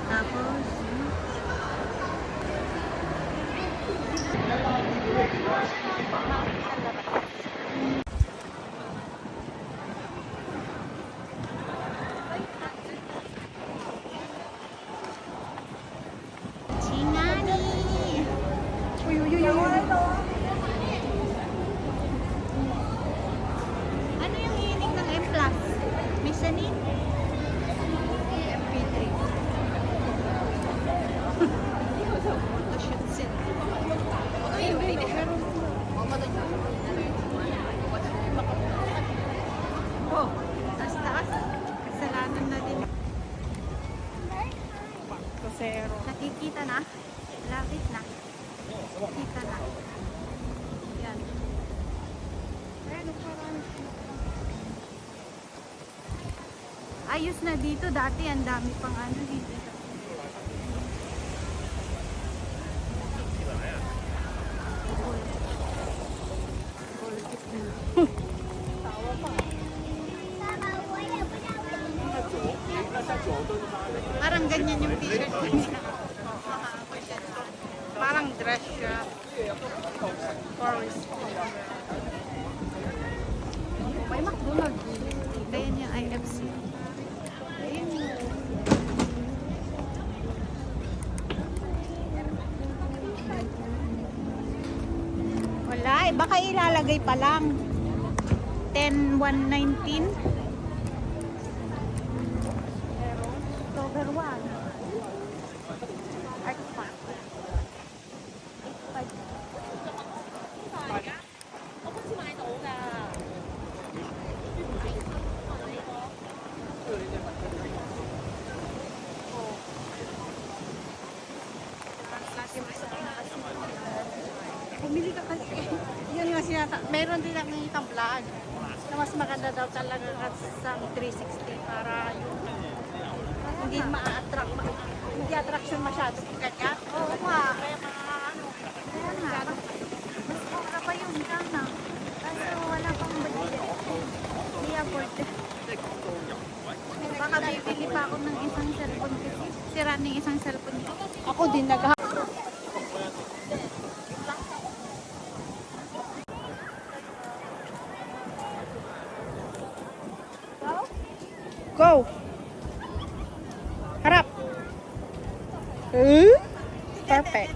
Tapos, Chingani! Uy, uy, uy, uy. Ano yung hiling ng M+? Mezzanine? MP3. Photoshoot sila. Ay, hindi. Oh, taas-taas. Kasalanan na din. Crucero. Nakikita na. Lapit na. Nakikita na. Yan. Ayos na dito. Dati ang dami pang ano dito. Parang ganyan yung t-shirt niya. Parang dress siya. Forest. May McDonald's. Ayan yung IFC. Ayan yung... Wala eh. Baka ilalagay pa lang. 10,119. October 1. Art Park. 8.5. Bumili ka kasi. Yun nga meron din ang itang vlog na mas maganda daw talaga sa 360 para yung hindi ma-attract, hindi attraction masyado kanya. Oo nga. Kaya mga ano. Kaya nga. Mas mura pa yung sana. Kaso wala pang budget. Hindi afford. Baka bibili pa ako ng isang cellphone kasi. Sira na yung isang cellphone ko. Ako din Go! Harap! Perfect.